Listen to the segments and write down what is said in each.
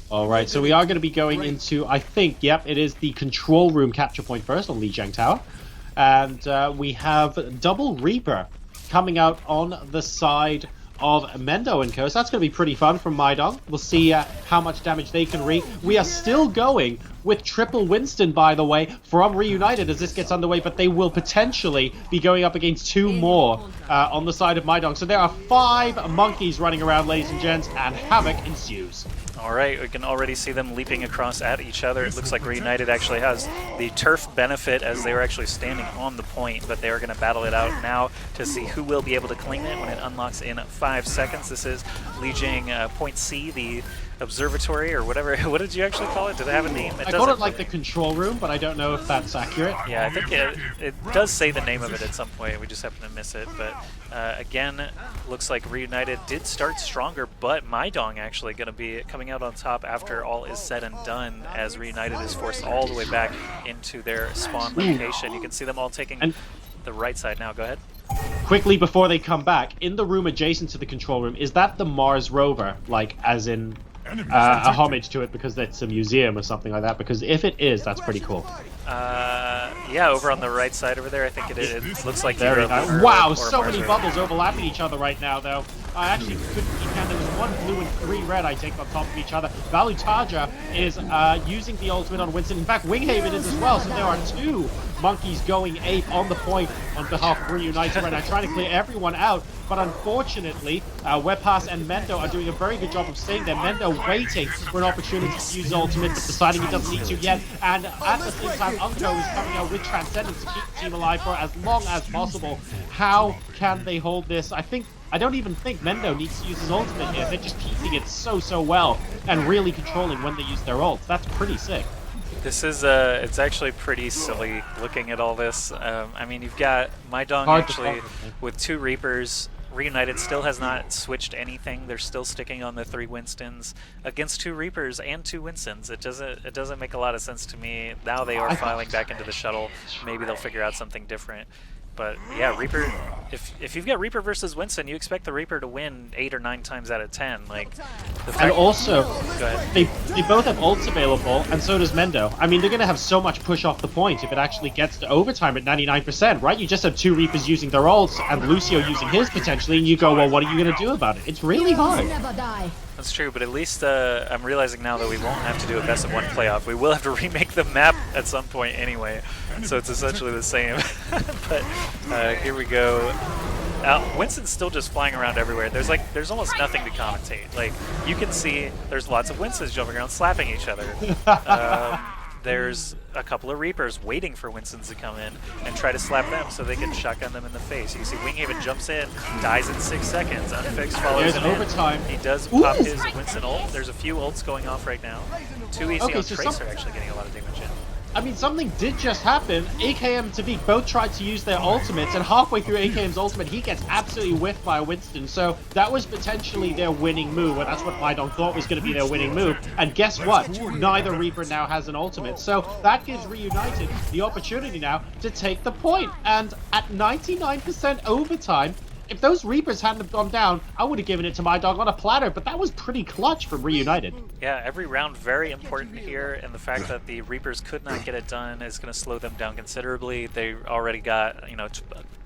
All right, so we are going to be going into, I think, yep, it is the control room capture point first on LiJiang Tower. And we have Double Reaper coming out on the side of Mendo and Co. So that's going to be pretty fun from MyDong. We'll see how much damage they can wreak. We are still going with triple Winston, by the way, from Reunited as this gets underway, but they will potentially be going up against two more on the side of MyDong. So there are 5 monkeys running around, ladies and gents, and havoc ensues. All right, we can already see them leaping across at each other. It looks like Reunited actually has the turf benefit as they were actually standing on the point, but they are going to battle it out now to see who will be able to claim it when it unlocks in 5 seconds. This is LiJiang Point C, the observatory, or whatever. What did you actually call it? Did it have a name? I called it like the control room, but I don't know if that's accurate. Yeah, I think it does say the name of it at some point. We just happen to miss it. But again, looks like Reunited did start stronger, but MyDong actually going to be coming out on top after all is said and done, as Reunited is forced all the way back into their spawn location. You can see them all taking the right side now. Go ahead. Quickly before they come back, in the room adjacent to the control room, is that the Mars rover? Like, as in a homage to it because it's a museum or something like that? Because if it is, that's pretty cool. Yeah, over on the right side over there, I think it is. It looks like very nice. Wow, so many bubbles overlapping each other right now, though. I actually couldn't keep count. There was 1 blue and 3 red, I think, on top of each other. Vallutaja is using the ultimate on Winston. In fact, Winghaven is as well, so there are 2 monkeys going ape on the point on behalf of Reunited right now, trying to clear everyone out. But unfortunately, Weppass and Mendo are doing a very good job of staying there. Mendo waiting for an opportunity to use ultimate, but deciding he doesn't need to yet. And at the same time, Unkoe is coming out with Transcendence to keep the team alive for as long as possible. How can they hold this? I don't even think Mendo needs to use his ultimate here. They're just keeping it so well and really controlling when they use their ults. That's pretty sick. This is, it's actually pretty silly looking at all this. I mean, you've got MyDong actually with 2 Reapers. Reunited still has not switched anything. They're still sticking on the 3 Winstons against 2 Reapers and 2 Winstons. It doesn't make a lot of sense to me. Now they are filing back into the shuttle. Maybe they'll figure out something different. But yeah, Reaper, if you've got Reaper versus Winston, you expect the Reaper to win 8 or 9 times out of 10. Like, and also, go ahead. They both have ults available, and so does Mendo. I mean, they're going to have so much push off the point if it actually gets to overtime at 99%, right? You just have 2 Reapers using their ults, and Lucio using his potentially, and you go, well, what are you going to do about it? It's really hard. That's true, but at least I'm realizing now that we won't have to do a best-of-1 playoff. We will have to remake the map at some point anyway, so it's essentially the same. But here we go. Winston's still just flying around everywhere. There's almost nothing to commentate. Like, you can see there's lots of Winstons jumping around, slapping each other. There's a couple of Reapers waiting for Winstons to come in and try to slap them so they can shotgun them in the face. You see Winghaven jumps in, dies in 6 seconds. Unfixed follows him overtime. He does pop his Winston ult. There's a few ults going off right now. TwoEasy on Tracer actually getting a lot of damage in. I mean, something did just happen. AKM and Tviq both tried to use their ultimates, and halfway through AKM's ultimate, he gets absolutely whiffed by Winston. So that was potentially their winning move, or that's what MyDong thought was going to be their winning move. And guess what? Neither Reaper now has an ultimate. So that gives Reunited the opportunity now to take the point. And at 99% overtime, if those Reapers hadn't have gone down, I would have given it to MyDong on a platter, but that was pretty clutch from Reunited. Yeah, every round very important here, and the fact that the Reapers could not get it done is going to slow them down considerably. They already got, you know,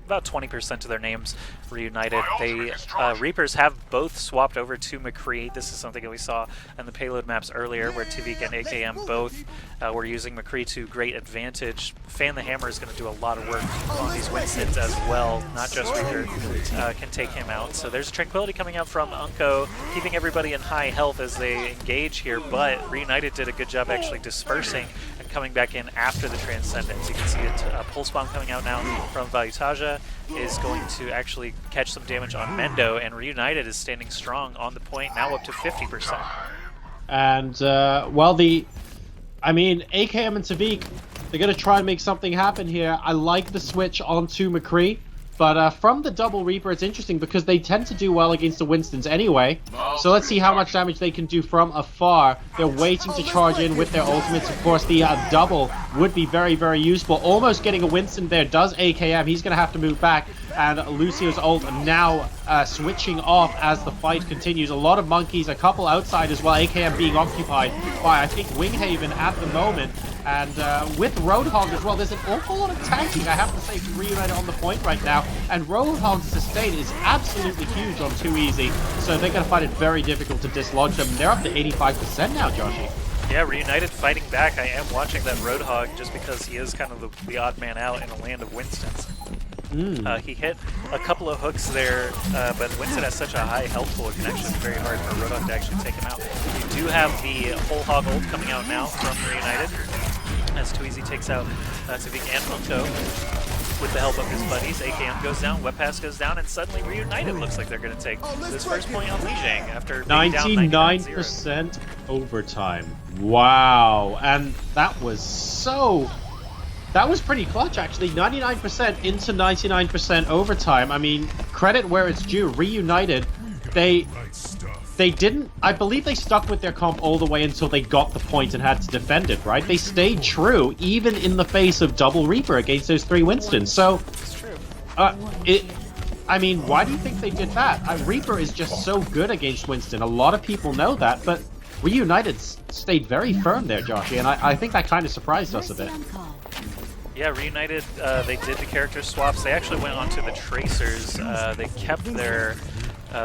about 20% of their names reunited. They Reapers have both swapped over to McCree. This is something that we saw in the payload maps earlier, where Tviq and AKM both were using McCree to great advantage. Fan the Hammer is going to do a lot of work on these Winstons as well. Not just Reaper can take him out. So there's Tranquility coming out from Unkoe, keeping everybody in high health as they engage here, but Reunited did a good job actually dispersing and coming back in after the Transcendence. You can see a Pulse Bomb coming out now from Vallutaja is going to actually catch some damage on Mendo, and Reunited is standing strong on the point, now up to 50%. And, well, I mean, AKM and Tviq, they're going to try and make something happen here. I like the switch onto McCree. But from the double Reaper, it's interesting because they tend to do well against the Winstons anyway. So let's see how much damage they can do from afar. They're waiting to charge in with their ultimates. Of course, the double would be very, very useful. Almost getting a Winston there does AKM. He's going to have to move back. And Lucio's ult now switching off as the fight continues. A lot of monkeys, a couple outside as well. AKM being occupied by, I think, Winghaven at the moment. And with Roadhog as well, there's an awful lot of tanking, I have to say, from Reunited on the point right now. And Roadhog's sustain is absolutely huge on TwoEasy, so they're going to find it very difficult to dislodge them. They're up to 85% now, Joshy. Yeah, Reunited fighting back. I am watching that Roadhog just because he is kind of the odd man out in a land of Winstons. He hit a couple of hooks there, but Winston has such a high health pool, it can actually be very hard for Roadhog to actually take him out. You do have the whole hog ult coming out now from Reunited, as TwoEasy takes out Tviq and Unkoe with the help of his buddies. AKM goes down, Weppass goes down, and suddenly Reunited looks like they're going to take this first point on LiJiang after being down 99% overtime. Wow, and that was so... That was pretty clutch, actually. 99% into 99% overtime. I mean, credit where it's due. Reunited, they didn't... I believe they stuck with their comp all the way until they got the point and had to defend it, right? They stayed true, even in the face of double Reaper against those three Winstons. So, It's true. I mean, why do you think they did that? Reaper is just so good against Winston. A lot of people know that, but Reunited stayed very firm there, Joshy, and I think that kind of surprised us a bit. Yeah, Reunited, they did the character swaps. They actually went onto the Tracers. They kept their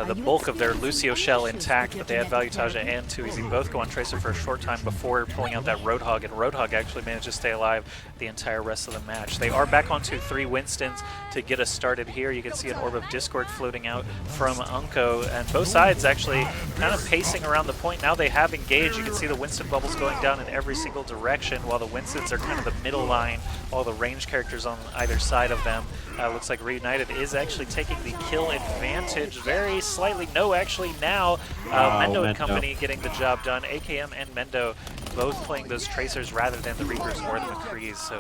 the bulk of their Lucio shell intact, but they had Vallutaja and TwoEasy both go on Tracer for a short time before pulling out that Roadhog, and Roadhog actually managed to stay alive the entire rest of the match. They are back onto 3 Winstons to get us started here. You can see an Orb of Discord floating out from Unkoe, and both sides actually kind of pacing around the point. Now they have engaged. You can see the Winston bubbles going down in every single direction, while the Winstons are kind of the middle line, all the range characters on either side of them. Looks like Reunited is actually taking the kill advantage very slightly. No, actually now, Mendo and company getting the job done. AKM and Mendo both playing those Tracers rather than the Reapers or the McCrees. So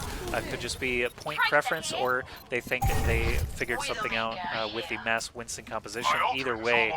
could just be a point preference, or they think they figured something out with the mass Winston composition. Either way,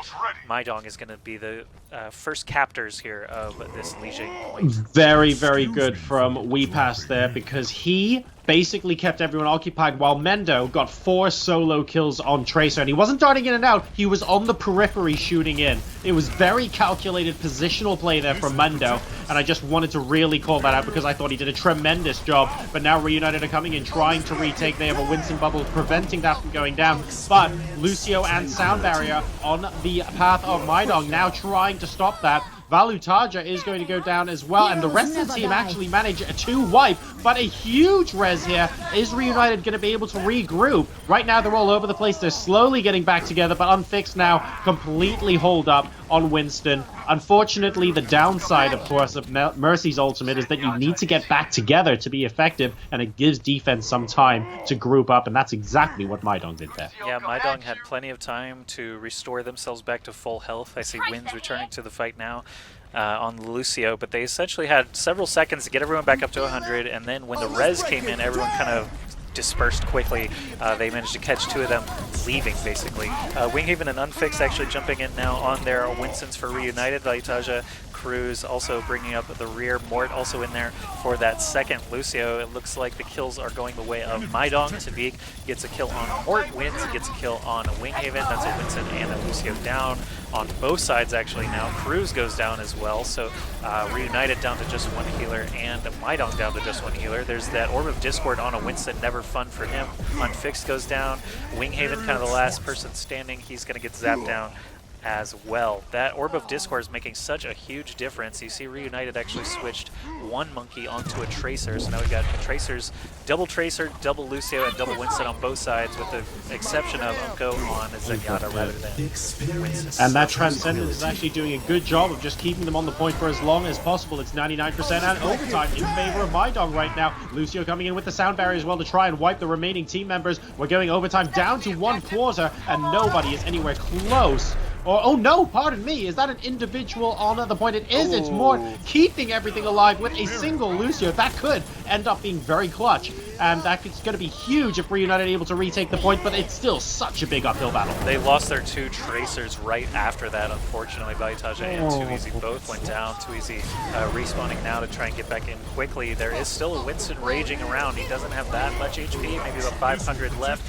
MyDong is going to be the first captors here of this LiJiang point. Very, very good from Weppass there, because he basically kept everyone occupied while Mendo got 4 solo kills on Tracer, and he wasn't darting in and out, he was on the periphery shooting in. It was very calculated positional play there from Mendo, and I just wanted to really call that out because I thought he did a tremendous job. But now Reunited are coming in, trying to retake. They have a Winston bubble preventing that from going down, but Lucio and Sound Barrier on the path of MyDong now trying to stop that. Vallutaja is going to go down as well, and the rest of the team actually manage to wipe, but a huge res here. Is Reunited going to be able to regroup? Right now they're all over the place. They're slowly getting back together, but Unfixed now completely holed up on Winston. Unfortunately, the downside, of course, of Mercy's ultimate is that you need to get back together to be effective, and it gives defense some time to group up, and that's exactly what MyDong did there. Yeah, MyDong had plenty of time to restore themselves back to full health. I see Winz returning to the fight now on Lucio, but they essentially had several seconds to get everyone back up to 100, and then when the res came in, everyone kind of dispersed quickly. They managed to catch 2 of them leaving, basically. Winghaven and Unfixed actually jumping in now on their Winstons for Reunited. Vallutaja, Kruise also bringing up the rear. Morte also in there for that second Lucio. It looks like the kills are going the way of MyDong. Tviq gets a kill on Morte. Winz gets a kill on Winghaven. That's a Winston and a Lucio down on both sides actually now. Kruise goes down as well, so Reunited down to just 1 healer, and MyDong down to just 1 healer. There's that Orb of Discord on a Winston, never fun for him. Unfixed goes down. Winghaven, kind of the last person standing, he's going to get zapped down as well. That Orb of Discord is making such a huge difference. You see Reunited actually switched 1 monkey onto a Tracer, so now we've got Tracers, double Tracer, double Lucio, and double Winston on both sides, with the exception of Unkoe on Zenyatta rather than Winston. And that Transcendence is actually doing a good job of just keeping them on the point for as long as possible. It's 99% and overtime in favor of MyDong right now. Lucio coming in with the sound barrier as well to try and wipe the remaining team members. We're going overtime down to 1/4, and nobody is anywhere close. Or, oh no, pardon me, is that an individual on the point? It is. It's Morte keeping everything alive with a single Lucio. That could end up being very clutch. And that's going to be huge if Reunited are able to retake the point, but it's still such a big uphill battle. They lost their 2 tracers right after that, unfortunately. Vallutaja and TwoEasy both went down. TwoEasy respawning now to try and get back in quickly. There is still a Winston raging around. He doesn't have that much HP, maybe about 500 left.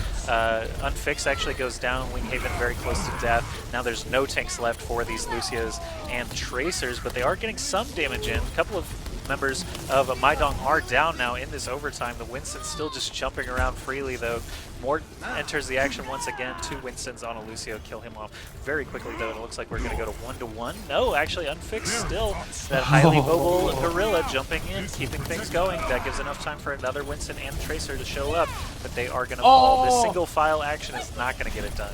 Unfixed actually goes down. Winghaven very close to death. Now there's no tanks left for these Lucios and tracers, but they are getting some damage in. A couple of members of MyDong are down now in this overtime. The Winston's still just jumping around freely, though. Morte enters the action once again. 2 Winstons on a Lucio, kill him off very quickly, though. It looks like we're going to go to 1-1. No, actually, Unfixed still. That highly mobile gorilla jumping in, keeping things going. That gives enough time for another Winston and Tracer to show up, but they are going to fall. This single file action is not going to get it done.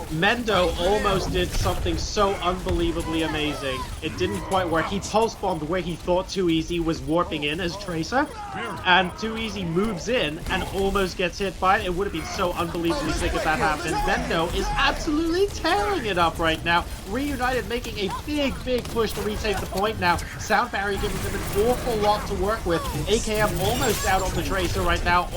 Mendo almost did something so unbelievably amazing. It didn't quite work. He pulse bombed where he thought TwoEasy was warping in as Tracer, and TwoEasy moves in and almost gets hit by it. It would have been so unbelievably sick if that happened. Mendo is absolutely tearing it up right now. Reunited making a big push to retake the point now. Sound barrier giving them an awful lot to work with. AKM almost out on the Tracer right now.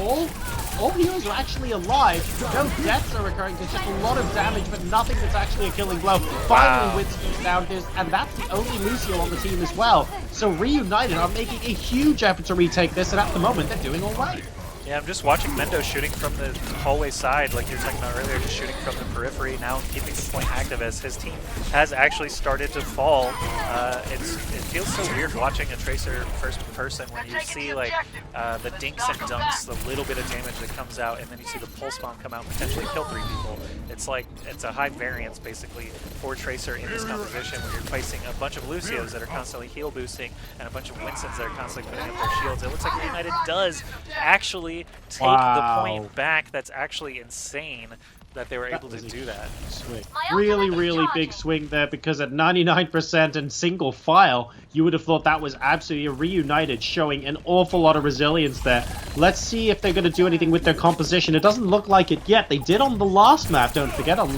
All heroes are actually alive. No deaths are occurring. There's just a lot of damage, but nothing that's actually a killing blow. Finally, Winston's down, and that's the only Lucio on the team as well. So Reunited are making a huge effort to retake this, and at the moment, they're doing all right. Yeah, I'm just watching Mendo shooting from the hallway side, like you were talking about earlier, just shooting from the periphery, now keeping the point active as his team has actually started to fall. It feels so weird watching a Tracer first person when you see like the dinks and dunks, the little bit of damage that comes out, and then you see the pulse bomb come out and potentially kill 3 people. It's like, it's a high variance basically for Tracer in this composition where you're facing a bunch of Lucios that are constantly heal boosting and a bunch of Winstons that are constantly putting up their shields. It looks like Reunited does actually take the point back. That's actually insane that they were able to do that. Swing. Really big swing there, because at 99% and single file, you would have thought that was absolutely a Reunited showing an awful lot of resilience there. Let's see if they're going to do anything with their composition. It doesn't look like it yet. They did on the last map, don't forget, on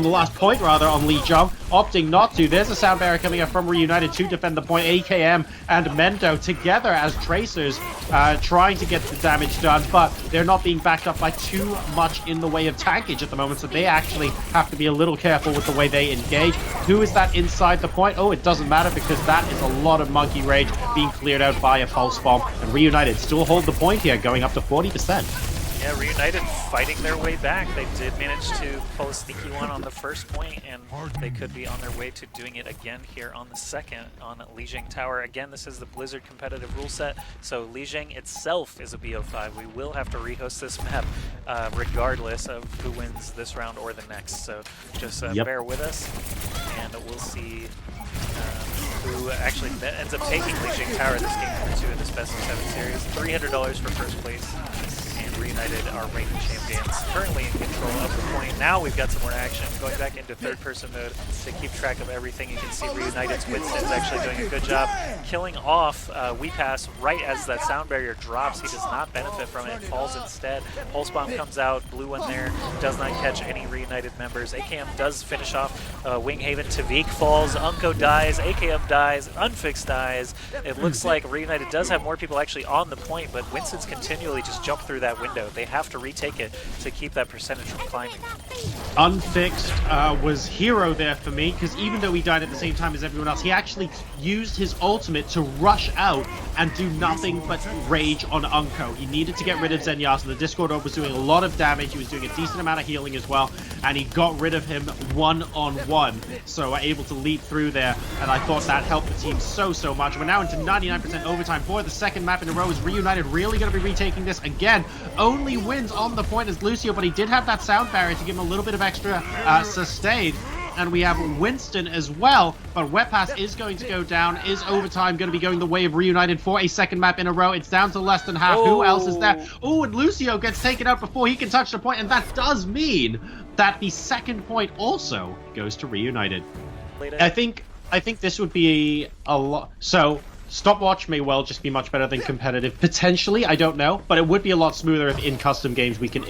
the last point rather, on LiJiang, opting not to. There's a sound barrier coming up from Reunited to defend the point. AKM and Mendo together as Tracers trying to get the damage done, but they're not being backed up by too much in the way of tankage at the moment, so they actually have to be a little careful with the way they engage. Who is that inside the point? Oh, it doesn't matter, because that is a lot of monkey rage being cleared out by a pulse bomb, and Reunited still hold the point here, going up to 40%. Yeah, Reunited fighting their way back. They did manage to pull a sneaky one on the first point, and they could be on their way to doing it again here on the second on LiJiang Tower. Again, this is the Blizzard competitive rule set, so LiJiang itself is a BO5. We will have to rehost this map regardless of who wins this round or the next, so just bear with us, and we'll see who actually ends up taking LiJiang Tower this game number 2 in this best of 7 series. $300 for first place. Reunited are reigning champions, currently in control of the point. Now we've got some more action, going back into third-person mode to keep track of everything. You can see Reunited's Winston's actually doing a good job killing off Weppass right as that sound barrier drops. He does not benefit from it, falls instead. Pulse bomb comes out, blue one there, does not catch any Reunited members. AKM does finish off Winghaven. Tviq falls, Unkoe dies, AKM dies, Unfixed dies. It looks like Reunited does have more people actually on the point, but Winston's continually just jump through that window. They have to retake it to keep that percentage from climbing. Unfixed was hero there for me, because even though he died at the same time as everyone else, he actually used his ultimate to rush out and do nothing but rage on Unkoe. He needed to get rid of Zenyar, so the Discord Orb was doing a lot of damage. He was doing a decent amount of healing as well, and he got rid of him one-on-one. So able to leap through there, and I thought that helped the team so much. We're now into 99% overtime for the second map in a row. Is Reunited really going to be retaking this again? Only Winz on the point as Lucio, but he did have that sound barrier to give him a little bit of extra sustain. And we have Winston as well, but Weppass is going to go down. Is overtime going to be going the way of Reunited for a second map in a row? It's down to less than half. Who else is there? Oh, and Lucio gets taken out before he can touch the point, and that does mean that the second point also goes to Reunited. I think this would be a lot. So Stopwatch may well just be much better than competitive. Potentially, I don't know, but it would be a lot smoother if in custom games we can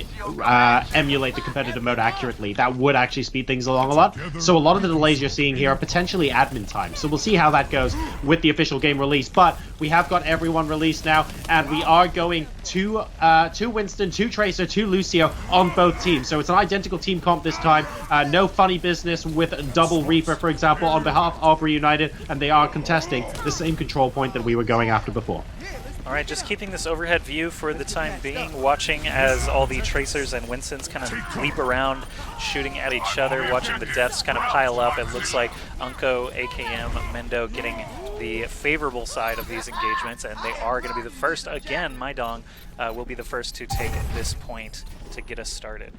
emulate the competitive mode accurately. That would actually speed things along a lot. So a lot of the delays you're seeing here are potentially admin time. So we'll see how that goes with the official game release. But we have got everyone released now, and we are going to Winston, to Tracer, to Lucio on both teams. So it's an identical team comp this time. No funny business with double Reaper, for example, on behalf of Reunited, and they are contesting the same control point that we were going after before. All right, just keeping this overhead view for the time being, watching as all the Tracers and Winstons kind of leap around, shooting at each other, watching the deaths kind of pile up. It looks like Unkoe, AKM, Mendo getting the favorable side of these engagements, and they are going to be the first. Again, MyDong will be the first to take this point to get us started.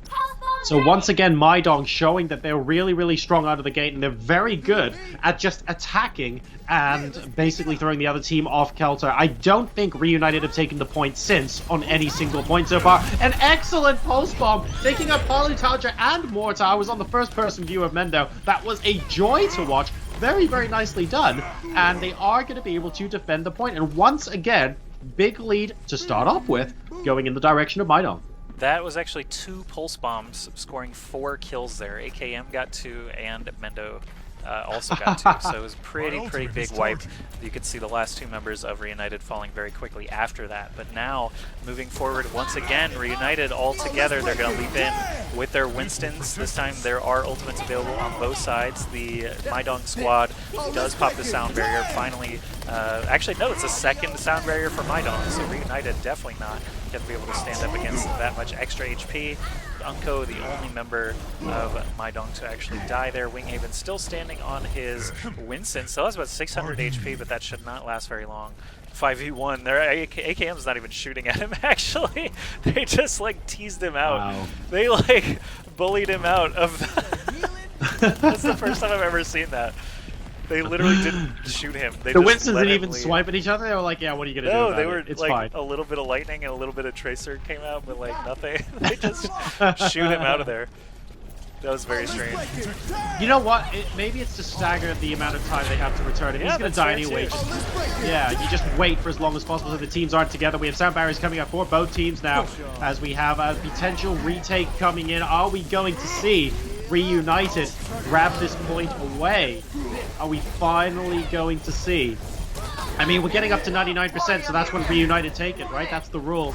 So once again, MyDong showing that they're really, really strong out of the gate, and they're very good at just attacking and basically throwing the other team off kilter. I don't think Reunited have taken the point since on any single point so far. An excellent pulse bomb, taking up Vallutaja and Morte. I was on the first-person view of Mendo. That was a joy to watch. Very, very nicely done. And they are going to be able to defend the point. And once again, big lead to start off with, going in the direction of MyDong. That was actually 2 pulse bombs, scoring 4 kills there. AKM got 2, and Mendo also got 2. So it was a pretty big wipe. You could see the last 2 members of Reunited falling very quickly after that. But now, moving forward, once again, Reunited all together. They're going to leap in with their Winstons. This time there are ultimates available on both sides. The MyDong squad does pop the sound barrier. Finally, actually, no, it's a second sound barrier for MyDong. So Reunited definitely not going to be able to stand up against that much extra HP. Unkoe, the only member of MyDong to actually die there. Winghaven still standing on his Winston. Still has about 600 HP, but that should not last very long. 5v1. Their AKM's not even shooting at him, actually. They just, like, teased him out. Wow. They, like, bullied him out of That's the first time I've ever seen that. They literally didn't shoot him. They the just Winstons didn't even swipe at each other. They were like, "Yeah, what are you gonna do?" No, they were it's like fine. a little bit of lightning and a little bit of Tracer came out, but like nothing. They just shoot him out of there. That was very strange. You know what? Maybe it's to stagger the amount of time they have to return. If he's gonna die anyway, you just wait for as long as possible so the teams aren't together. We have sound barriers coming up for both teams now, as we have a potential retake coming in. Are we going to see Reunited grab this point away? Are we finally going to see? I mean, we're getting up to 99%, so that's when Reunited take it, right? That's the rule.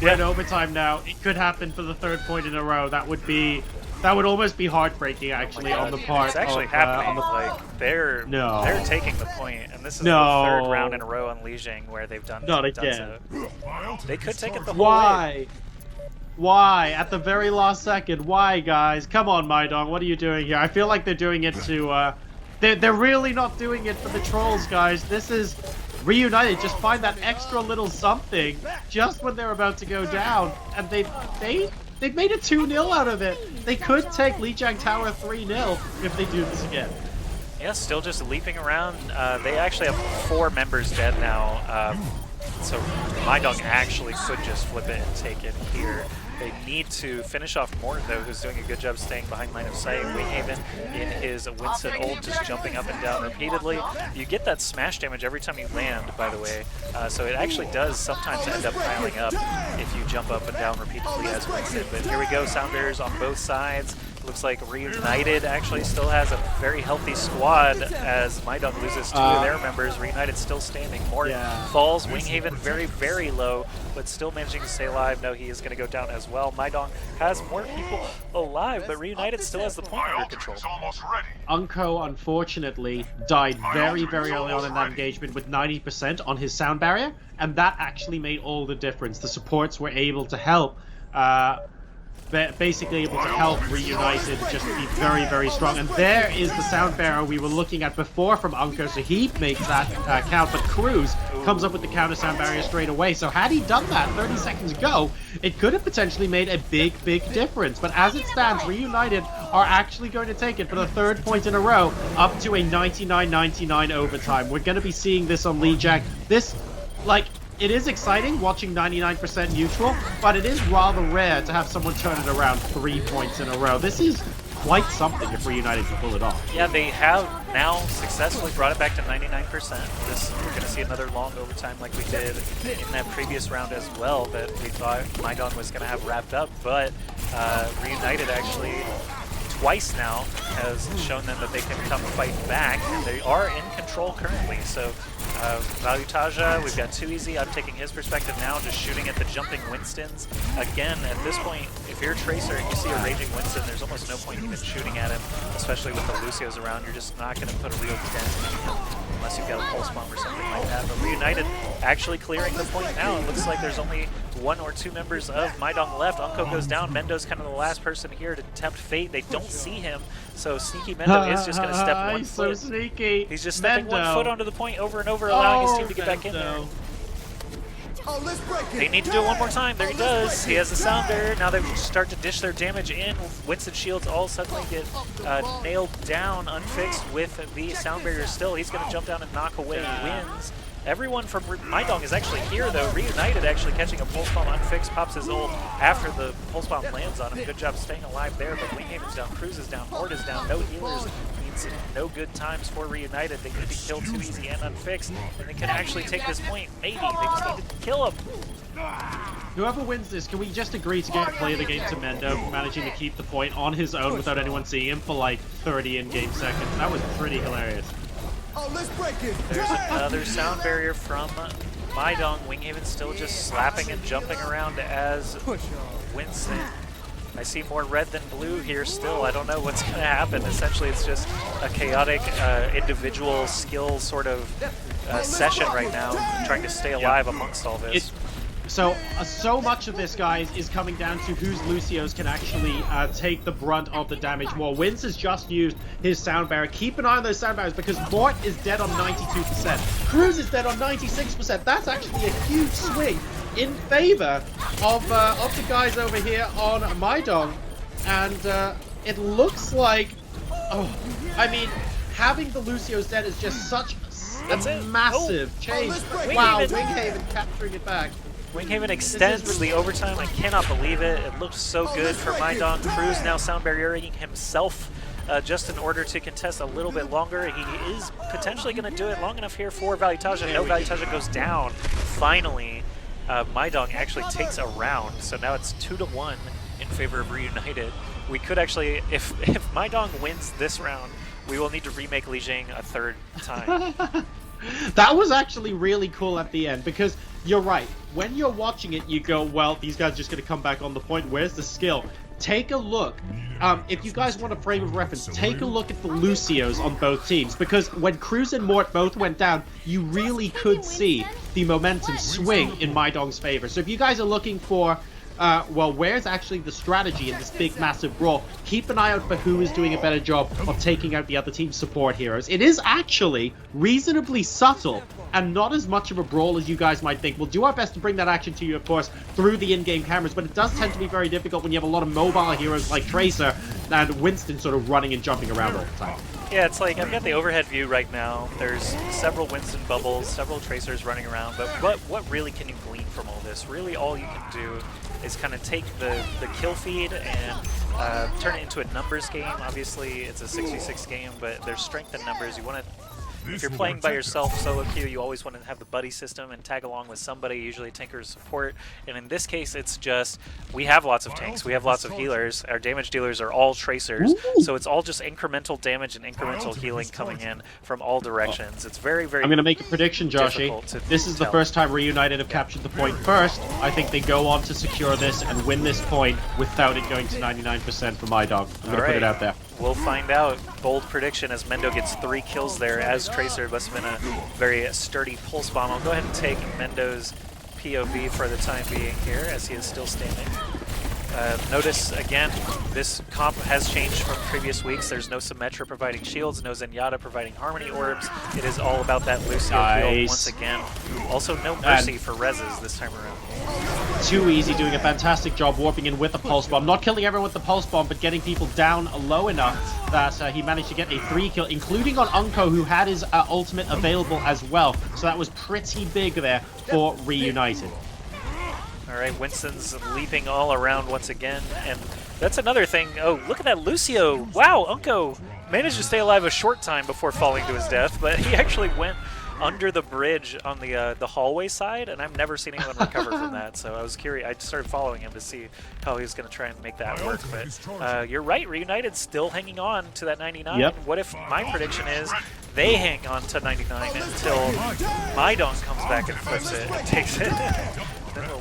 We're in overtime now. It could happen for the 3rd point in a row. That would almost be heartbreaking, actually, on the part. It's actually happening. Like they're taking the point, and this is the 3rd round in a row on LiJiang where they've done. Not again. So. They could take it the whole way. Why? At the very last second? Why, guys? Come on, MyDong. What are you doing here? I feel like they're doing it to. They're really not doing it for the trolls, guys. This is Reunited. Just find that extra little something just when they're about to go down, and they've made a 2-0 out of it. They could take LiJiang Tower 3-0 if they do this again. Yeah, still just leaping around. They actually have 4 members dead now. So MyDong actually could just flip it and take it here. They need to finish off Morte, though, who's doing a good job staying behind line of sight. Winghaven in his Winston ult, just jumping up and down repeatedly. You get that smash damage every time you land, by the way. So it actually does sometimes end up piling up if you jump up and down repeatedly as Winston. But here we go, sound barriers on both sides. Looks like Reunited actually still has a very healthy squad as MyDong loses 2 of their members. Reunited still standing. Morte falls. Winghaven very, very low, but still managing to stay alive. No, he is going to go down as well. MyDong has more people alive, but Reunited still has the point under control. Unkoe, unfortunately, died very, very early on in that engagement with 90% on his sound barrier, and that actually made all the difference. The supports were able to help. Basically able to help Reunited just be very, very strong. And there is the sound barrier we were looking at before from Unkoe, so he makes that count. But Kruise comes up with the counter sound barrier straight away. So had he done that 30 seconds ago, it could have potentially made a big, big difference. But as it stands, Reunited are actually going to take it for the 3rd point in a row, up to a 99-99 overtime. We're going to be seeing this on LiJiang. This, like, it is exciting watching 99% neutral, but it is rather rare to have someone turn it around 3 points in a row. This is quite something if Reunited can pull it off. Yeah, they have now successfully brought it back to 99%. We're going to see another long overtime like we did in that previous round as well that we thought MyDong was going to have wrapped up, but Reunited actually twice now has shown them that they can come fight back, and they are in control currently. So Vallutaja, we've got TwoEasy. I'm taking his perspective now, just shooting at the jumping Winstons. Again, at this point, if you're a Tracer and you see a raging Winston, there's almost no point even shooting at him, especially with the Lucios around. You're just not going to put a real dent in him unless you've got a pulse bomb or something like that. But Reunited actually clearing the point now. It looks like there's only 1 or 2 members of MyDong left. Unkoe goes down. Mendo's kind of the last person here to tempt fate. They don't see him, so sneaky Mendo is just going to step 1 foot. So sneaky. He's just stepping Mendo. 1 foot onto the point over and over, allowing his team to get back in there. They need to do it one more time. There he does. He has the sounder. Now they start to dish their damage in. Winston shields all suddenly get nailed down, unfixed with the sound barrier still. He's going to jump down and knock away Winz. Everyone from MyDong is actually here, though. Reunited actually catching a pulse bomb. Unfixed pops his ult after the pulse bomb lands on him. Good job staying alive there, but Winghaven's down, Kruise is down, Morte is down. No healers means no good times for Reunited. They need to kill TwoEasy and Unfixed, and they can actually take this point. Maybe. They just need to kill him. Whoever wins this, can we just agree to play the game to Mendo, managing to keep the point on his own without anyone seeing him for like 30 in-game seconds? That was pretty hilarious. Oh, let's break it. There's another sound barrier from MyDong. Winghaven still just slapping and jumping around as Winston. I see more red than blue here still. I don't know what's going to happen. Essentially, it's just a chaotic individual skill sort of session right now, trying to stay alive amongst all this. So much of this, guys, is coming down to whose Lucios can actually take the brunt of the damage more. Winz has just used his sound barrier. Keep an eye on those sound barriers because Morte is dead on 92%. Kruise is dead on 96%. That's actually a huge swing in favor of the guys over here on MyDong. And it looks like, I mean, having the Lucios dead is just such a massive change. Wow, Winghaven capturing it back. Winghaven extends the overtime. I cannot believe it. It looked so good for MyDong. Kruise now sound barriering himself just in order to contest a little bit longer. He is potentially going to do it long enough here for Vallutaja. No, Vallutaja goes down. Finally, MyDong actually takes a round. So now it's 2-1 in favor of Reunited. We could actually, if MyDong wins this round, we will need to remake LiJiang a 3rd time. That was actually really cool at the end because you're right. When you're watching it, you go, well, these guys are just going to come back on the point. Where's the skill? Take a look. If you guys want a frame of reference, take a look at the Lucios on both teams because when Kruise and Morte both went down, you really could see the momentum swing in MyDong's favor. So if you guys are looking for well, where's actually the strategy in this big, massive brawl? Keep an eye out for who is doing a better job of taking out the other team's support heroes. It is actually reasonably subtle and not as much of a brawl as you guys might think. We'll do our best to bring that action to you, of course, through the in-game cameras, but it does tend to be very difficult when you have a lot of mobile heroes like Tracer and Winston sort of running and jumping around all the time. Yeah, it's like I've got the overhead view right now. There's several Winston bubbles, several Tracers running around, but what really can you glean from all this? Really all you can do is kind of take the kill feed and turn it into a numbers game. Obviously, it's a 66 game, but there's strength in numbers. You want to, if you're playing by yourself, solo queue, you always want to have the buddy system and tag along with somebody, usually tanker support. And in this case, it's just, we have lots of tanks, we have lots of healers. Our damage dealers are all Tracers, so it's all just incremental damage and incremental healing coming in from all directions. It's very, very I'm going to make a prediction, Joshy. This is the first time Reunited have captured the point first. I think they go on to secure this and win this point without it going to 99% for MyDong. I'm going to put it out there. We'll find out. Bold prediction as Mendo gets 3 kills there as Tracer. Must have been a very sturdy pulse bomb. I'll go ahead and take Mendo's POV for the time being here as he is still standing. Notice, again, this comp has changed from previous weeks. There's no Symmetra providing shields, no Zenyatta providing Harmony Orbs. It is all about that Lucio build once again. Also, no Mercy for Reses this time around. TwoEasy doing a fantastic job warping in with the Pulse Bomb. Not killing everyone with the Pulse Bomb, but getting people down low enough that he managed to get a 3 kill, including on Unkoe, who had his ultimate available as well. So that was pretty big there for Reunited. All right, Winston's leaping all around once again, and That's another thing. Oh, look at that Lucio. Wow, Unkoe managed to stay alive a short time before falling to his death, but he actually went under the bridge on the hallway side, and I've never seen anyone recover from that. So I was curious. I started following him to see how he was going to try and make that work. But you're right, Reunited still hanging on to that 99. Yep. What if my prediction is they hang on to 99 until MyDong comes back and flips it and takes it?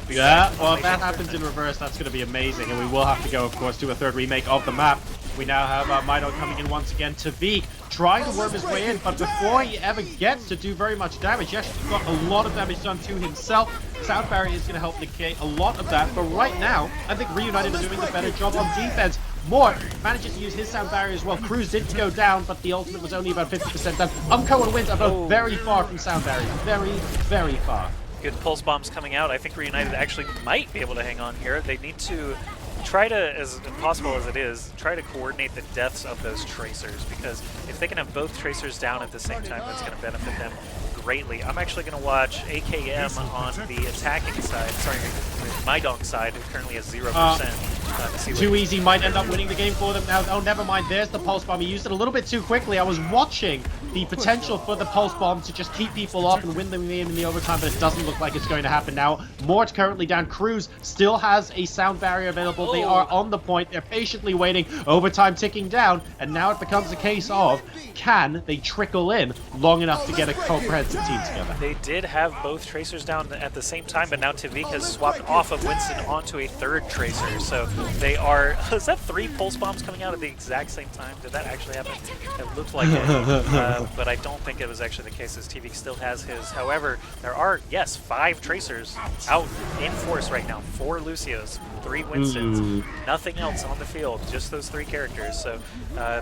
Yeah, well, if that happens in reverse, that's going to be amazing, and we will have to go, of course, to a third remake of the map. We now have MyDong coming in once again. Tviq trying to worm his way in, but before he ever gets to do very much damage, he actually got a lot of damage done to himself. Sound Barrier is going to help negate a lot of that, but right now, I think Reunited are doing the better job on defense. Morte manages to use his Sound Barrier as well. Kruise did go down, but the ultimate was only about 50% done. Unkoe and Winz are both very far from Sound Barrier. Very, very far. Good pulse bombs coming out. I think Reunited actually might be able to hang on here. They need to try to, as impossible as it is, try to coordinate the deaths of those tracers, because if they can have both tracers down at the same time, that's going to benefit them greatly. I'm actually going to watch AKM on the attacking side, sorry, with MyDong side, who currently has 0%. To see TwoEasy might end up winning the game for them now. Oh, never mind. There's the pulse bomb. He used it a little bit too quickly. I was watching the potential for the pulse bomb to just keep people off and win the game in the overtime, but it doesn't look like it's going to happen now. Morte currently down. Kruise still has a Sound Barrier available. They are on the point. They're patiently waiting. Overtime ticking down, and now it becomes a case of, can they trickle in long enough to get a comprehensive team together? They did have both tracers down at the same time, but now Tviq has swapped off of Winston onto a third tracer. So they are... Is that 3 pulse bombs coming out at the exact same time? Did that actually happen? It looked like it, but I don't think it was actually the case, as Tviq still has his. However, there are, yes, 5 tracers out in force right now. 4 Lucios, 3 Winstons, nothing else on the field, just those 3 characters. So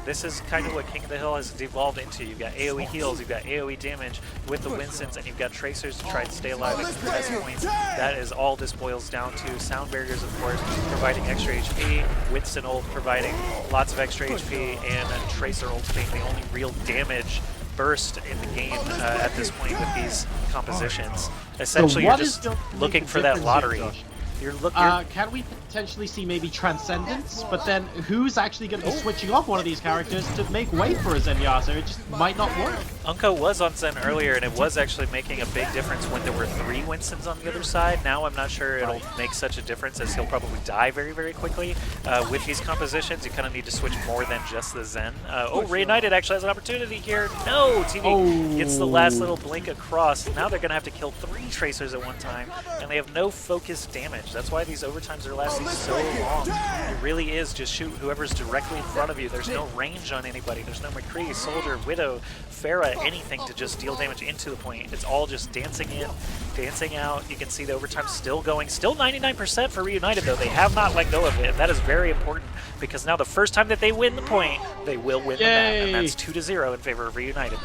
this is kind of what King of the Hill has devolved into. You've got AoE heals, you've got AoE damage with the Winstons, and you've got tracers to try to stay alive at contest points. That is all this boils down to. Sound barriers, of course, providing extra HP, Winston ult providing lots of extra HP, and Tracer ult being the only real damage burst in the game at this point with these compositions. Essentially, you're just looking for that lottery. You're looking. Can we potentially see maybe Transcendence? But then who's actually going to be switching off one of these characters to make way for a Zenyatta? It just might not work. Unkoe was on Zen earlier, and it was actually making a big difference when there were 3 Winstons on the other side. Now I'm not sure it'll make such a difference, as he'll probably die very, very quickly. With these compositions, you kind of need to switch more than just the Zen. Oh, Reunited actually has an opportunity here. No! TV gets the last little blink across. Now they're going to have to kill 3 tracers at one time, and they have no focused damage. That's why these overtimes are lasting so long. It really is just shoot whoever's directly in front of you. There's no range on anybody. There's no McCree, Soldier, Widow, Pharah, anything to just deal damage into the point. It's all just dancing in, dancing out. You can see the overtime still going. Still 99% for Reunited, though. They have not let go of it, and that is very important, because now the first time that they win the point, they will win the map, and that's 2-0 in favor of Reunited.